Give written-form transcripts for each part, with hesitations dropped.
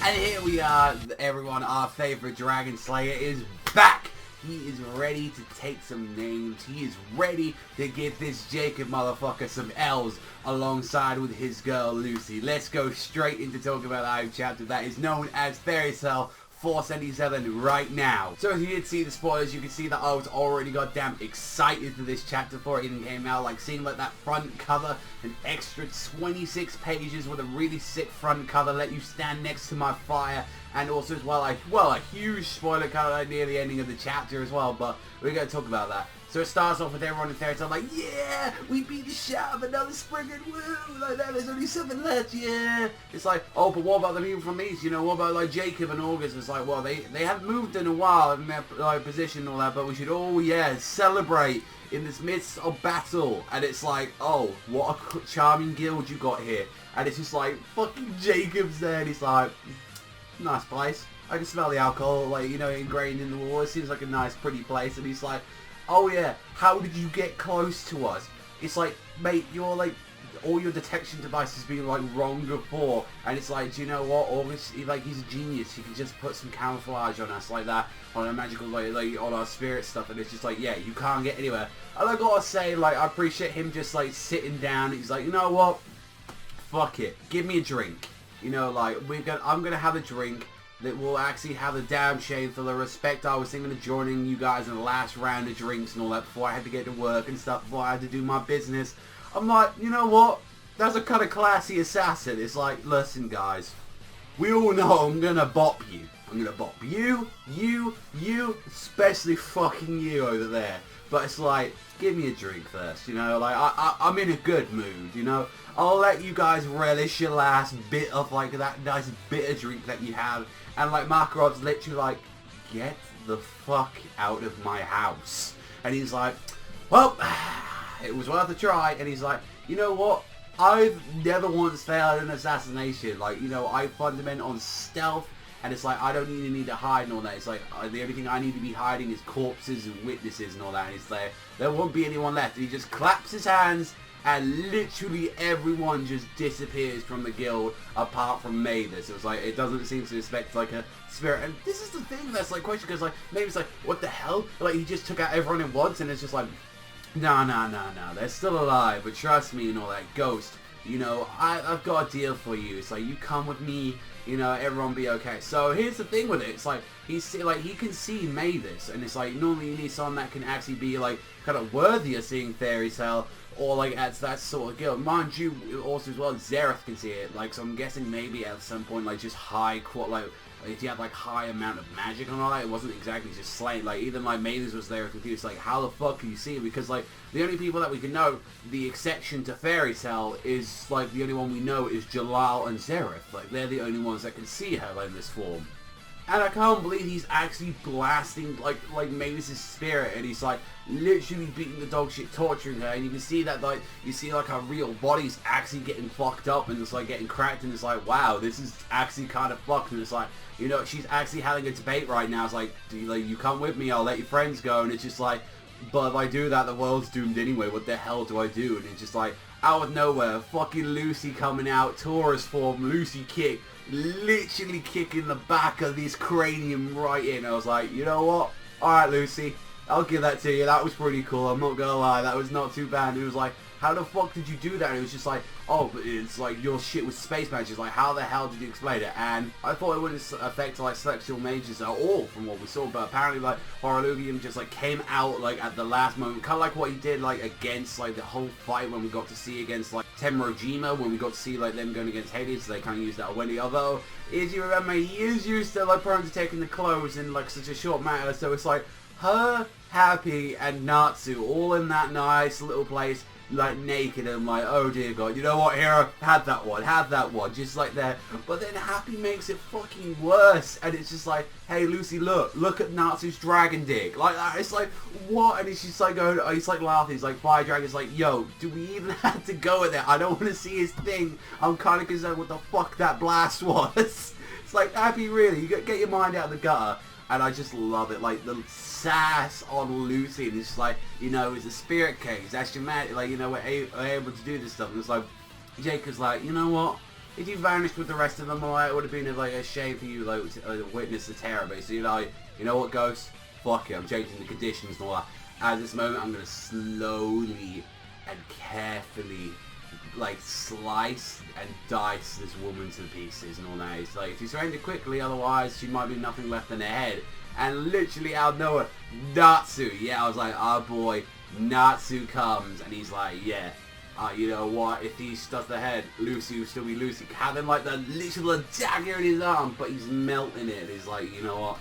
And here we are, everyone, our favorite Dragon Slayer is back! He is ready to take some names. He is ready to give this Jacob motherfucker some L's alongside with his girl Lucy. Let's go straight into talking about the Haikyu chapter that is known as Fairy Tail 477 right now. So as you did see the spoilers, you can see that I was already goddamn excited for this chapter before it even came out. Like seeing like that front cover, an extra 26 pages with a really sick front cover, let you stand next to my fire, and also as well, a huge spoiler kind of near the ending of the chapter as well, but we're going to talk about that. So it starts off with everyone in Fairy Tail like, yeah, we beat the shit out of another spring and woo, like that, there's only 7 left, yeah. It's like, oh, but what about the people from East, you know, what about like Jacob and August? It's like, well, they haven't moved in a while in their like, position and all that, but we should all, yeah, celebrate in this midst of battle. And it's like, oh, what a charming guild you got here. And it's just like, fucking Jacob's there, and he's like, nice place. I can smell the alcohol, like, you know, ingrained in the wall. It seems like a nice, pretty place. And he's like, oh yeah, how did you get close to us? It's like, mate, you're like, all your detection devices being like wrong before, and it's like, do you know what? August, he's a genius. He can just put some camouflage on us like that, on a magical, like on our spirit stuff, and it's just like, yeah, you can't get anywhere. And I gotta say, like, I appreciate him just like sitting down. He's like, you know what? Fuck it, give me a drink. You know, like, I'm gonna have a drink that will actually have the damn shame for the respect I was thinking of joining you guys in the last round of drinks and all that before I had to get to work and stuff, before I had to do my business. I'm like, you know what? That's a kind of classy assassin. It's like, listen guys, we all know I'm gonna bop you. I'm gonna bop you, especially fucking you over there. But it's like, give me a drink first, you know, like, I'm in a good mood, you know. I'll let you guys relish your last bit of, like, that nice bitter drink that you have. And, like, Makarov's literally like, get the fuck out of my house. And he's like, well, it was worth a try. And he's like, you know what? I've never once failed an assassination. Like, you know, I fundament on stealth. And it's like, I don't even need to hide and all that. It's like, the only thing I need to be hiding is corpses and witnesses and all that. And it's like, there won't be anyone left. And he just claps his hands, and literally everyone just disappears from the guild, apart from Mavis. It was like, it doesn't seem to expect like a spirit. And this is the thing that's like question, because like, Mavis like, what the hell? Like, he just took out everyone at once, and it's just like, no, they're still alive. But trust me and all that, Ghost, you know, I've got a deal for you. It's like, you come with me, you know, everyone be okay. So here's the thing with it. It's like, he can see Mavis, and it's like, normally you need someone that can actually be like kind of worthy of seeing Fairy Tail, or like at that sort of guild. Mind you, also as well, Zereth can see it. Like, so I'm guessing maybe at some point, like, just if you had like high amount of magic and all that, it wasn't exactly just slaying. Like, even like Mavis was there confused, like, how the fuck can you see it? Because like, the only people that we can know, the exception to Fairy Tail, is like, the only one we know is Jalal and Zereth. Like, they're the only ones that can see her in this form. And I can't believe he's actually blasting like Mavis' spirit, and he's like literally beating the dog shit, torturing her, and you can see that, like, you see like her real body's actually getting fucked up and it's like getting cracked, and it's like, wow, this is actually kind of fucked. And it's like, you know, she's actually having a debate right now. It's like, you come with me, I'll let your friends go. And it's just like, but if I do that, the world's doomed anyway. What the hell do I do? And it's just like, out of nowhere, fucking Lucy coming out, Taurus form, Lucy kick, literally kicking the back of this cranium right in. I was like, you know what? Alright, Lucy, I'll give that to you. That was pretty cool. I'm not gonna lie, that was not too bad. And it was like, how the fuck did you do that? And it was just like, oh, but it's like your shit with space mages. Like, how the hell did you explain it? And I thought it wouldn't affect like celestial mages at all from what we saw, but apparently like Horolugium just like came out like at the last moment, kind of like what he did like against like the whole fight when we got to see against like Tenrojima, when we got to see like them going against Hades. So they kind of used that already. Although, as you remember, he is used to like prone to taking the clothes in like such a short matter. So it's like her, Happy, and Natsu all in that nice little place, like naked, and I'm like, oh dear god, you know what, Hero, have that one, just like that. But then Happy makes it fucking worse, and it's just like, hey Lucy, look at Natsu's dragon dick, like that. It's like, what? And he's just like going, he's like laughing, he's like, Fire Dragon's like, yo, do we even have to go with that? I don't want to see his thing. I'm kind of concerned what the fuck that blast was. It's like, Happy, really, you get your mind out of the gutter. And I just love it, like the sass on Lucy, and it's just like, you know, it's a spirit case, that's your man, like, you know, we're able to do this stuff. And it's like, Jacob's like, you know what, if you vanished with the rest of them, it would have been like a shame for you, like, to witness the terror. But so you're like, you know what, Ghost? Fuck it, I'm changing the conditions and all that. At this moment, I'm gonna slowly and carefully, like, slice and dice this woman to pieces and all that. It's like, if you surrender quickly, otherwise she might be nothing left in her head. And literally out of nowhere, Natsu. Yeah, I was like, oh boy, Natsu comes, and he's like, yeah. You know what? If he does the head, Lucy will still be Lucy. Have him like the literal dagger in his arm, but he's melting it. He's like, you know what?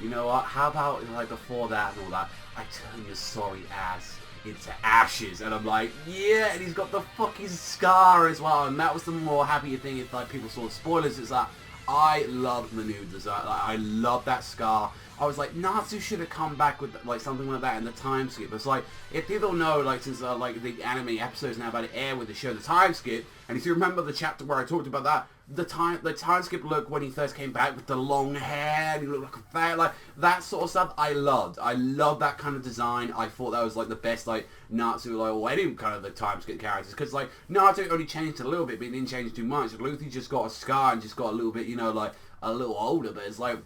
You know what? How about like before that and all that, I turn your sorry ass into ashes, and I'm like, yeah. And he's got the fucking scar as well, and that was the more happier thing. If like people saw the spoilers, it's like I loved the new design. Like, I love that scar. I was like, Natsu should have come back with like something like that in the time skip. It's like, if people know, like, since like the anime episodes now about to air with the show, the time skip, and if you remember the chapter where I talked about that, the time skip look when he first came back with the long hair, and he looked like a fat, like that sort of stuff, I loved. I loved that kind of design. I thought that was like the best, like, Natsu, like, or any kind of the time skip characters, because like Naruto only changed a little bit, but he didn't change too much. Luffy just got a scar and just got a little bit, you know, like a little older, but it's like,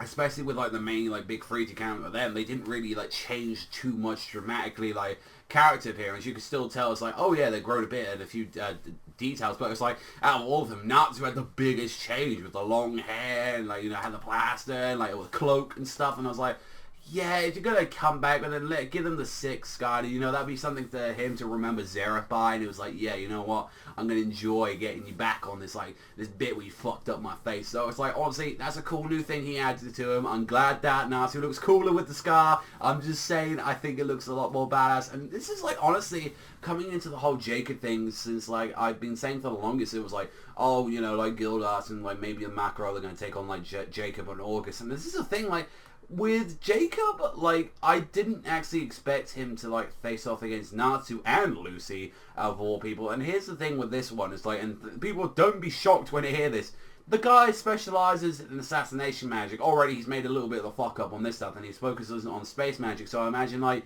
especially with like the main like big three to count with them, they didn't really like change too much dramatically, like character appearance. You could still tell it's like, oh yeah, they grown a bit and a few details, but it's like out of all of them, Natsu had the biggest change with the long hair and like, you know, had the plaster and like with the cloak and stuff. And I was like, yeah, if you're gonna come back, but then give them the 6 guy, you know, that'd be something to him to remember Zereth by. And it was like, yeah, you know what, I'm gonna enjoy getting you back on this, like, this bit where you fucked up my face. So it's like, honestly, that's a cool new thing he added to him. I'm glad that Natsu looks cooler with the scar. I'm just saying, I think it looks a lot more badass. And this is like, honestly, coming into the whole Jacob thing, since like I've been saying for the longest, it was like, oh, you know, like Gildas and like maybe a Macro, they're gonna take on like Jacob and August. And this is a thing, like, with Jacob, like, I didn't actually expect him to, like, face off against Natsu and Lucy, out of all people. And here's the thing with this one, it's like, and people don't be shocked when they hear this, the guy specializes in assassination magic. Already he's made a little bit of a fuck up on this stuff, and he's focuses on space magic, so I imagine, like,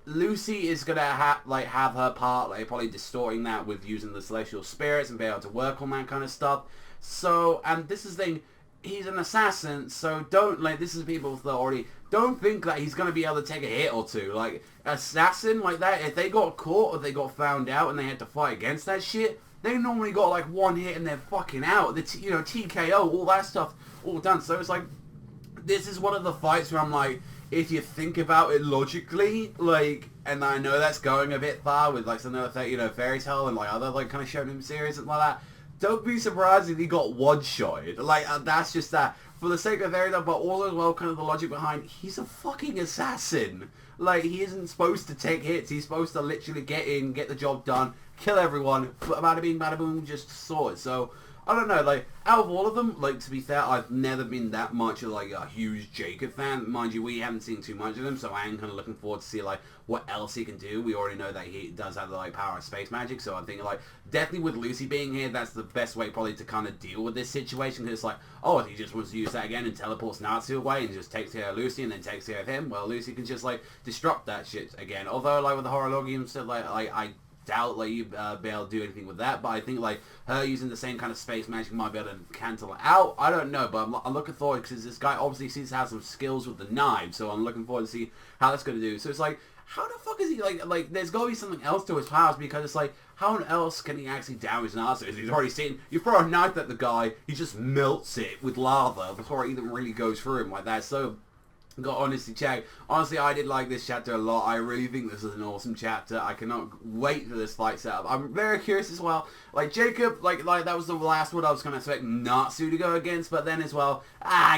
Lucy is gonna have her part, like, probably distorting that with using the celestial spirits and be able to work on that kind of stuff. So, and this is the thing, he's an assassin, so don't, like, this is people that already, don't think that he's going to be able to take a hit or two. Like, assassin like that, if they got caught or they got found out and they had to fight against that shit, they normally got, like, 1 hit and they're fucking out. You know, TKO, all that stuff, all done. So it's like, this is one of the fights where I'm like, if you think about it logically, like, and I know that's going a bit far with, like, some other, you know, Fairy Tail and, like, other, like, kind of shonen series and like that, don't be surprised if he got one-shotted. Like, that's just that. For the sake of Fairy Tail, but all as well, kind of the logic behind, he's a fucking assassin. Like, he isn't supposed to take hits. He's supposed to literally get in, get the job done, kill everyone, bada bing, bada boom, just sort it. So, I don't know, like, out of all of them, like, to be fair, I've never been that much of, like, a huge Jacob fan. Mind you, we haven't seen too much of him, so I am kind of looking forward to see, like, what else he can do. We already know that he does have the, like, power of space magic, so I'm thinking, like, definitely with Lucy being here, that's the best way probably to kind of deal with this situation, because it's like, oh, if he just wants to use that again and teleports Natsu away and just takes care of Lucy and then takes care of him, well, Lucy can just, like, disrupt that shit again. Although, like, with the Horologium and stuff, like, I doubt like you'd be able to do anything with that, but I think like her using the same kind of space magic might be able to cancel it out. I don't know, but I'm looking forward, because this guy obviously seems to have some skills with the knife, so I'm looking forward to see how that's going to do. So it's like, how the fuck is he like there's got to be something else to his powers, because it's like, how else can he actually damage Natsu? He's already seen, you throw a knife at the guy, he just melts it with lava before it even really goes through him like that. So got honestly check. Honestly, I did like this chapter a lot. I really think this is an awesome chapter. I cannot wait for this fight setup. I'm very curious as well. Like Jacob, like that was the last one I was gonna expect Natsu to go against, but then as well,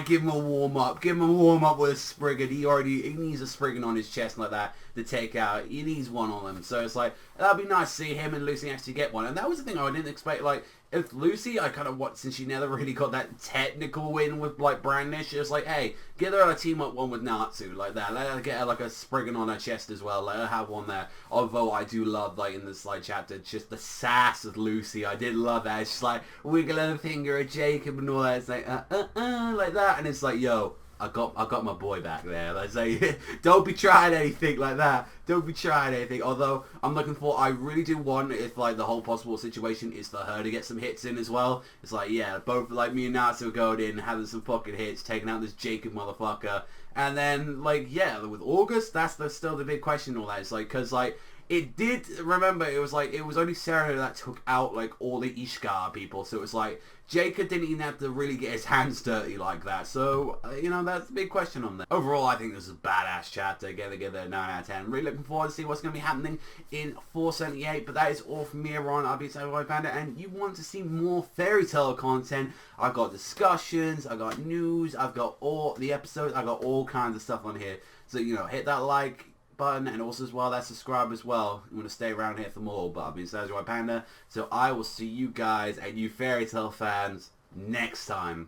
give him a warm up. Give him a warm up with a Spriggan. He needs a Spriggan on his chest like that to take out. He needs one on him. So it's like, that'd be nice to see him and Lucy actually get one. And that was the thing I didn't expect. Like, if Lucy, I kind of want, since she never really got that technical win with, like, Brandish, it's like, hey, get her a team-up one with Natsu, like that. Let her get her, like, a Spriggan on her chest as well. Let her have one there. Although I do love, like, in this, like, chapter, just the sass of Lucy. I did love that. It's just, like, wiggling a finger at Jacob and all that. It's like, like that. And it's like, yo, I got my boy back there. Let's say, don't be trying anything like that. Don't be trying anything. Although I'm looking for, I really do want, if like the whole possible situation is for her to get some hits in as well. It's like, yeah, both like me and Natsu going in, having some fucking hits, taking out this Jacob motherfucker, and then like yeah, with August, that's still the big question. All that it's like, cause like. It did, remember, it was only Sarah that took out, like, all the Ishigara people, so it was like, Jacob didn't even have to really get his hands dirty like that, so, you know, that's a big question on that. Overall, I think this is a badass chapter, again, I give it a 9 out of 10. Really looking forward to see what's going to be happening in 478, but that is all from me, everyone. I'll be Savagezweipanda, and you want to see more Fairy Tail content, I've got discussions, I've got news, I've got all the episodes, I've got all kinds of stuff on here, so, you know, hit that like button, and also as well that subscribe as well. You want to stay around here for more. But I've been Savagezweipanda, so I will see you guys and you Fairy Tail fans next time.